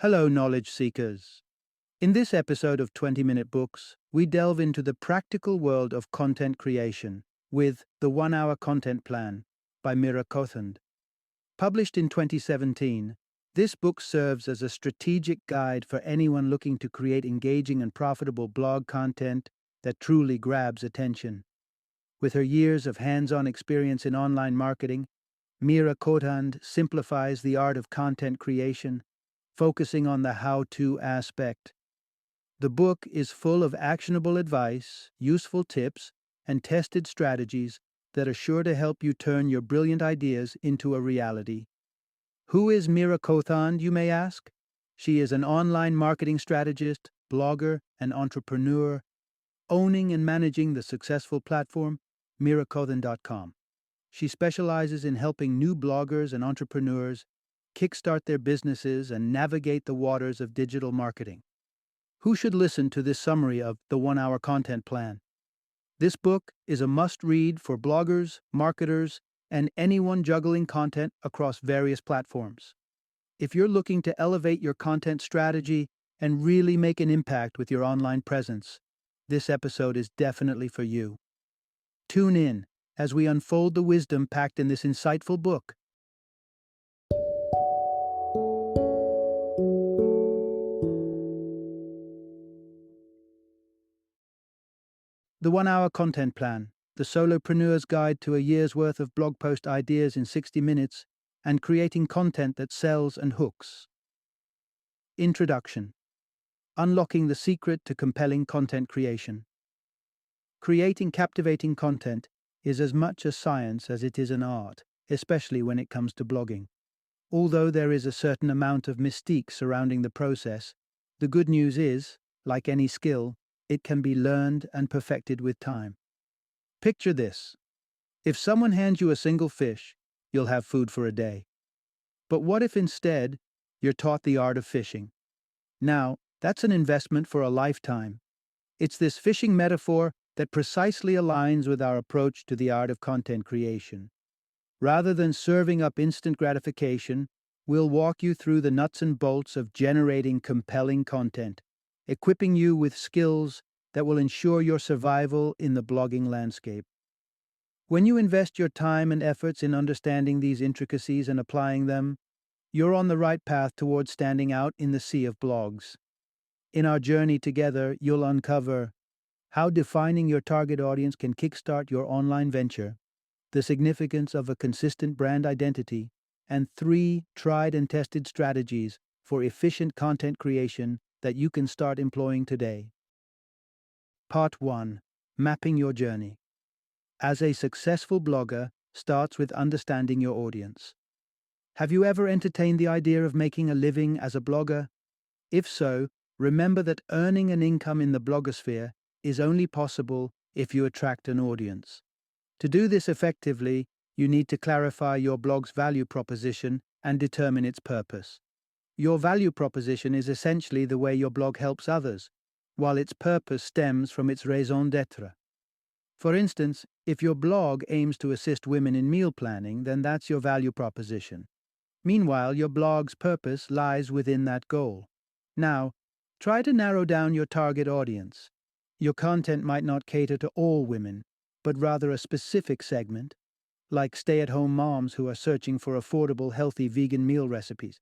Hello, knowledge seekers. In this episode of 20-Minute Books, we delve into the practical world of content creation with The 1 Hour Content Plan by Meera Kothand. Published in 2017, this book serves as a strategic guide for anyone looking to create engaging and profitable blog content that truly grabs attention. With her years of hands-on experience in online marketing, Meera Kothand simplifies the art of content creation, focusing on the how-to aspect. The book is full of actionable advice, useful tips, and tested strategies that are sure to help you turn your brilliant ideas into a reality. Who is Meera Kothand, you may ask? She is an online marketing strategist, blogger, and entrepreneur, owning and managing the successful platform MeeraKothand.com. She specializes in helping new bloggers and entrepreneurs kickstart their businesses and navigate the waters of digital marketing. Who should listen to this summary of the 1 Hour Content Plan? This book is a must-read for bloggers, marketers, and anyone juggling content across various platforms. If you're looking to elevate your content strategy and really make an impact with your online presence, this episode is definitely for you. Tune in as we unfold the wisdom packed in this insightful book. The 1 Hour Content Plan, the Solopreneur's Guide to a Year's Worth of Blog Post Ideas in 60 Minutes and Creating Content that Sells and Hooks. Introduction. Unlocking the Secret to Compelling Content Creation. Creating captivating content is as much a science as it is an art, especially when it comes to blogging. Although there is a certain amount of mystique surrounding the process, the good news is, like any skill, it can be learned and perfected with time. Picture this. If someone hands you a single fish, you'll have food for a day. But what if instead you're taught the art of fishing? Now, that's an investment for a lifetime. It's this fishing metaphor that precisely aligns with our approach to the art of content creation. Rather than serving up instant gratification, we'll walk you through the nuts and bolts of generating compelling content, equipping you with skills that will ensure your survival in the blogging landscape. When you invest your time and efforts in understanding these intricacies and applying them, you're on the right path towards standing out in the sea of blogs. In our journey together, you'll uncover how defining your target audience can kickstart your online venture, the significance of a consistent brand identity, and 3 tried and tested strategies for efficient content creation that you can start employing today. Part 1. Mapping your journey. As a successful blogger starts with understanding your audience. Have you ever entertained the idea of making a living as a blogger? If so, remember that earning an income in the blogosphere is only possible if you attract an audience. To do this effectively, you need to clarify your blog's value proposition and determine its purpose. Your value proposition is essentially the way your blog helps others, while its purpose stems from its raison d'être. For instance, if your blog aims to assist women in meal planning, then that's your value proposition. Meanwhile, your blog's purpose lies within that goal. Now, try to narrow down your target audience. Your content might not cater to all women, but rather a specific segment, like stay-at-home moms who are searching for affordable, healthy vegan meal recipes.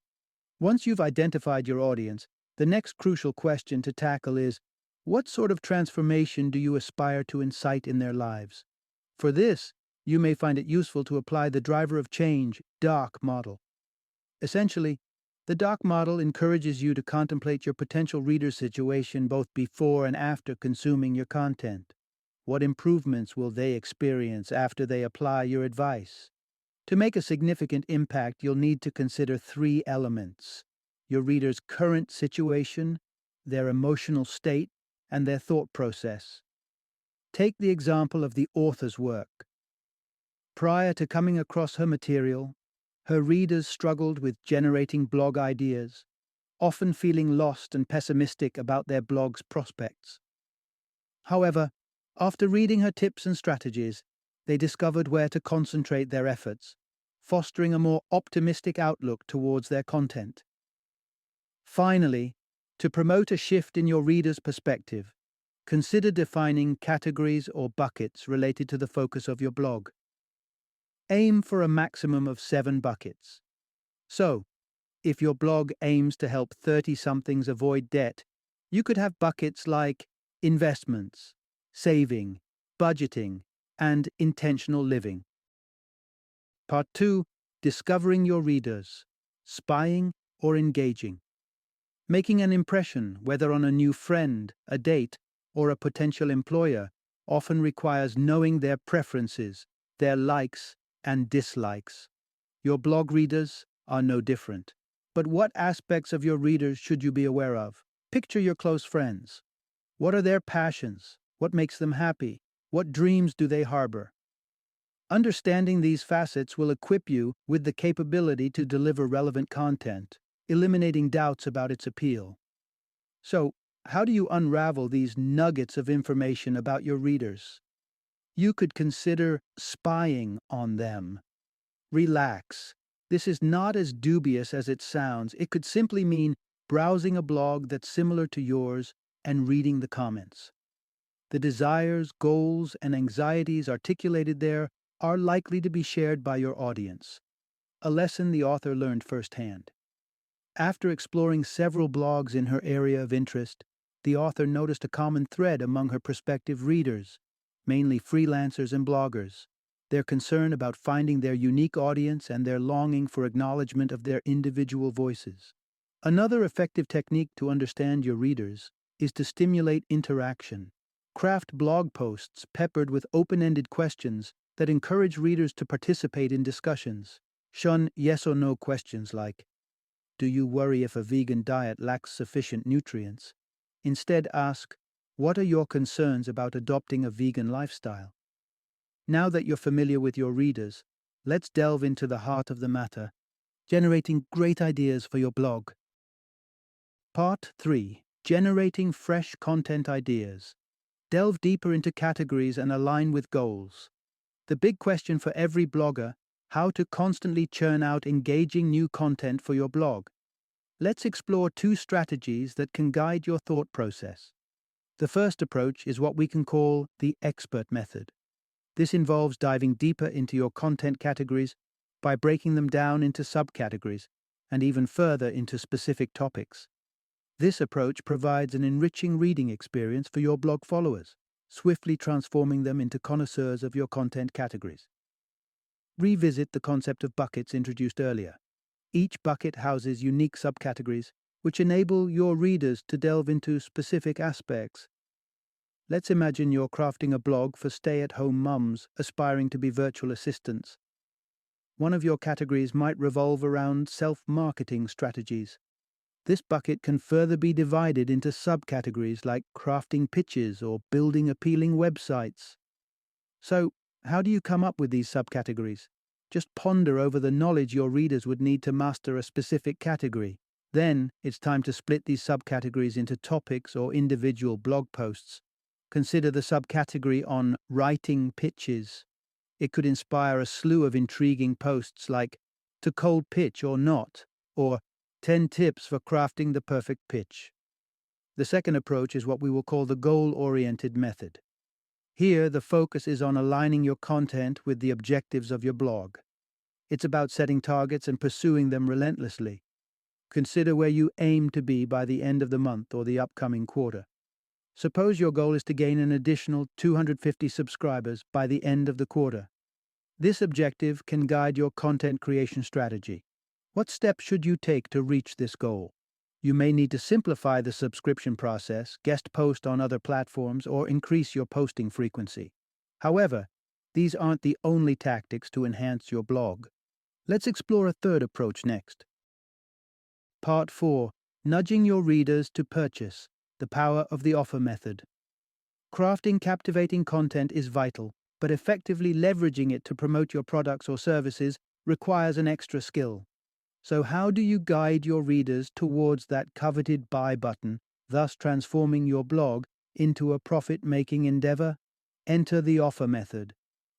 Once you've identified your audience, the next crucial question to tackle is, what sort of transformation do you aspire to incite in their lives? For this, you may find it useful to apply the driver of change, DARK model. Essentially, the DARK model encourages you to contemplate your potential reader's situation both before and after consuming your content. What improvements will they experience after they apply your advice? To make a significant impact, you'll need to consider 3 elements: your reader's current situation, their emotional state, and their thought process. Take the example of the author's work. Prior to coming across her material, her readers struggled with generating blog ideas, often feeling lost and pessimistic about their blog's prospects. However, after reading her tips and strategies, they discovered where to concentrate their efforts, fostering a more optimistic outlook towards their content. Finally, to promote a shift in your reader's perspective, consider defining categories or buckets related to the focus of your blog. Aim for a maximum of 7 buckets. So, if your blog aims to help 30-somethings avoid debt, you could have buckets like investments, saving, budgeting, and intentional living. Part 2. Discovering your readers, spying or engaging. Making an impression, whether on a new friend, a date, or a potential employer, often requires knowing their preferences, their likes and dislikes. Your blog readers are no different. But what aspects of your readers should you be aware of? Picture your close friends. What are their passions? What makes them happy? What dreams do they harbor? Understanding these facets will equip you with the capability to deliver relevant content, eliminating doubts about its appeal. So, how do you unravel these nuggets of information about your readers? You could consider spying on them. Relax. This is not as dubious as it sounds. It could simply mean browsing a blog that's similar to yours and reading the comments. The desires, goals, and anxieties articulated there are likely to be shared by your audience, a lesson the author learned firsthand. After exploring several blogs in her area of interest, the author noticed a common thread among her prospective readers, mainly freelancers and bloggers: their concern about finding their unique audience and their longing for acknowledgement of their individual voices. Another effective technique to understand your readers is to stimulate interaction. Craft blog posts peppered with open-ended questions that encourage readers to participate in discussions. Shun yes or no questions like, "Do you worry if a vegan diet lacks sufficient nutrients?" Instead ask, "What are your concerns about adopting a vegan lifestyle?" Now that you're familiar with your readers, let's delve into the heart of the matter, generating great ideas for your blog. Part 3. Generating fresh content ideas. Delve deeper into categories and align with goals. The big question for every blogger: how to constantly churn out engaging new content for your blog. Let's explore 2 strategies that can guide your thought process. The first approach is what we can call the expert method. This involves diving deeper into your content categories by breaking them down into subcategories and even further into specific topics. This approach provides an enriching reading experience for your blog followers, swiftly transforming them into connoisseurs of your content categories. Revisit the concept of buckets introduced earlier. Each bucket houses unique subcategories, which enable your readers to delve into specific aspects. Let's imagine you're crafting a blog for stay-at-home mums aspiring to be virtual assistants. One of your categories might revolve around self-marketing strategies. This bucket can further be divided into subcategories like crafting pitches or building appealing websites. So, how do you come up with these subcategories? Just ponder over the knowledge your readers would need to master a specific category. Then, it's time to split these subcategories into topics or individual blog posts. Consider the subcategory on writing pitches. It could inspire a slew of intriguing posts like "To cold pitch or not," or 10 tips for crafting the perfect pitch. The second approach is what we will call the goal-oriented method. Here, the focus is on aligning your content with the objectives of your blog. It's about setting targets and pursuing them relentlessly. Consider where you aim to be by the end of the month or the upcoming quarter. Suppose your goal is to gain an additional 250 subscribers by the end of the quarter. This objective can guide your content creation strategy. What steps should you take to reach this goal? You may need to simplify the subscription process, guest post on other platforms, or increase your posting frequency. However, these aren't the only tactics to enhance your blog. Let's explore a third approach next. Part 4. Nudging your readers to purchase. The power of the offer method. Crafting captivating content is vital, but effectively leveraging it to promote your products or services requires an extra skill. So how do you guide your readers towards that coveted buy button, thus transforming your blog into a profit-making endeavor? Enter the offer method.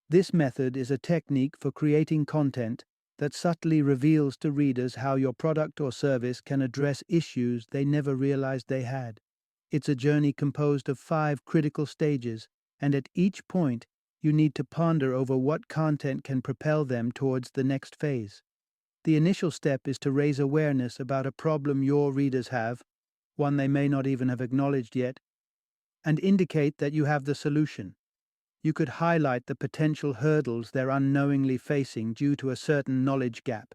This method is a technique for creating content that subtly reveals to readers how your product or service can address issues they never realized they had. It's a journey composed of 5 critical stages, and at each point, you need to ponder over what content can propel them towards the next phase. The initial step is to raise awareness about a problem your readers have, one they may not even have acknowledged yet, and indicate that you have the solution. You could highlight the potential hurdles they're unknowingly facing due to a certain knowledge gap.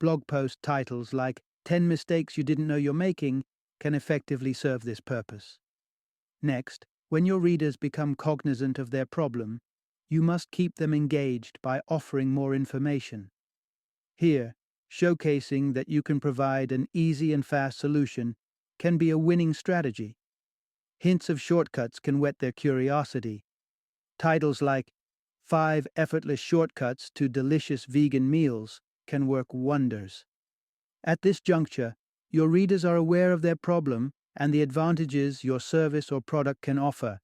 Blog post titles like 10 Mistakes You Didn't Know You're Making can effectively serve this purpose. Next, when your readers become cognizant of their problem, you must keep them engaged by offering more information. Here, showcasing that you can provide an easy and fast solution can be a winning strategy. Hints of shortcuts can whet their curiosity. Titles like 5 Effortless Shortcuts to Delicious Vegan Meals can work wonders. At this juncture, your readers are aware of their problem and the advantages your service or product can offer.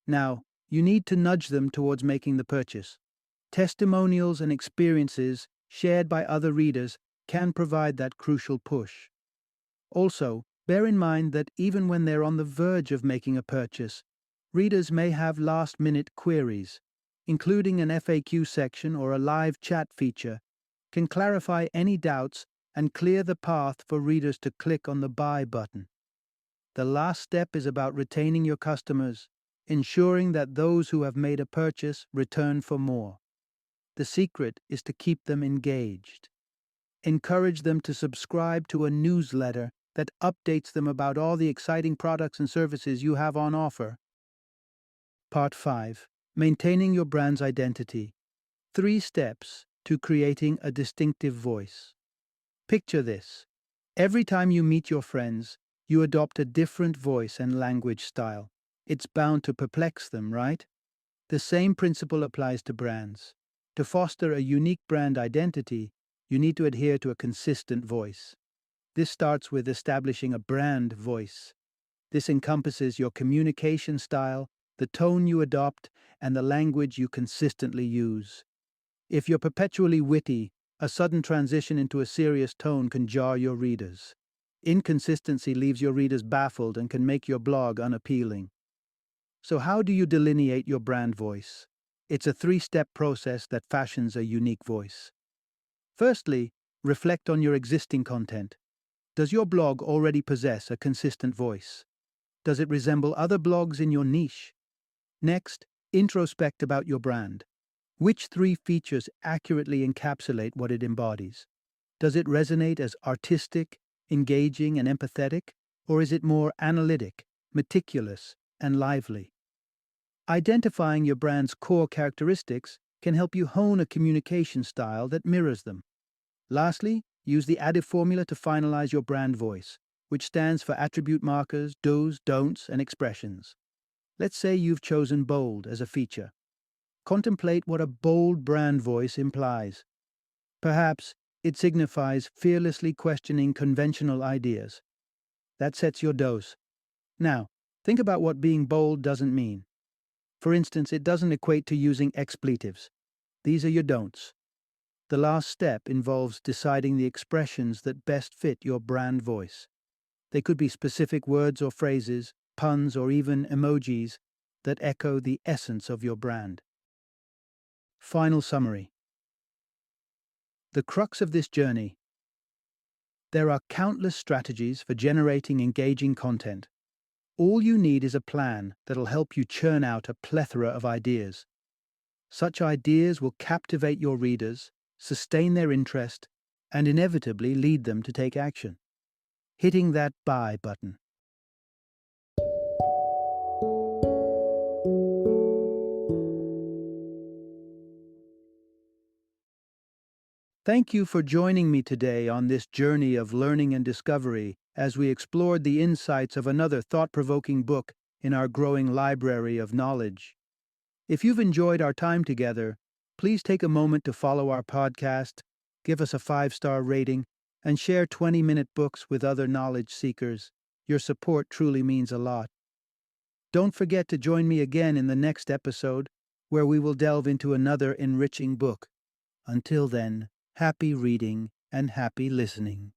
Now, you need to nudge them towards making the purchase. Testimonials and experiences shared by other readers can provide that crucial push. Also, bear in mind that even when they're on the verge of making a purchase, readers may have last-minute queries. Including an FAQ section or a live chat feature can clarify any doubts and clear the path for readers to click on the buy button. The last step is about retaining your customers, ensuring that those who have made a purchase return for more. The secret is to keep them engaged. Encourage them to subscribe to a newsletter that updates them about all the exciting products and services you have on offer. Part 5. Maintaining your brand's identity. 3 steps to creating a distinctive voice. Picture this. Every time you meet your friends, you adopt a different voice and language style. It's bound to perplex them, right? The same principle applies to brands. To foster a unique brand identity, you need to adhere to a consistent voice. This starts with establishing a brand voice. This encompasses your communication style, the tone you adopt, and the language you consistently use. If you're perpetually witty, a sudden transition into a serious tone can jar your readers. Inconsistency leaves your readers baffled and can make your blog unappealing. So how do you delineate your brand voice? It's a 3-step process that fashions a unique voice. Firstly, reflect on your existing content. Does your blog already possess a consistent voice? Does it resemble other blogs in your niche? Next, introspect about your brand. Which 3 features accurately encapsulate what it embodies? Does it resonate as artistic, engaging, and empathetic, or is it more analytic, meticulous, and lively? Identifying your brand's core characteristics can help you hone a communication style that mirrors them. Lastly, use the additive formula to finalize your brand voice, which stands for attribute markers, do's, don'ts, and expressions. Let's say you've chosen bold as a feature. Contemplate what a bold brand voice implies. Perhaps it signifies fearlessly questioning conventional ideas. That sets your dose. Now, think about what being bold doesn't mean. For instance, it doesn't equate to using expletives. These are your don'ts. The last step involves deciding the expressions that best fit your brand voice. They could be specific words or phrases, puns, or even emojis that echo the essence of your brand. Final summary. The crux of this journey. There are countless strategies for generating engaging content. All you need is a plan that'll help you churn out a plethora of ideas. Such ideas will captivate your readers, sustain their interest, and inevitably lead them to take action. Hitting that buy button. Thank you for joining me today on this journey of learning and discovery as we explored the insights of another thought-provoking book in our growing library of knowledge. If you've enjoyed our time together, please take a moment to follow our podcast, give us a 5-star rating, and share 20-minute books with other knowledge seekers. Your support truly means a lot. Don't forget to join me again in the next episode, where we will delve into another enriching book. Until then, Happy reading and happy listening.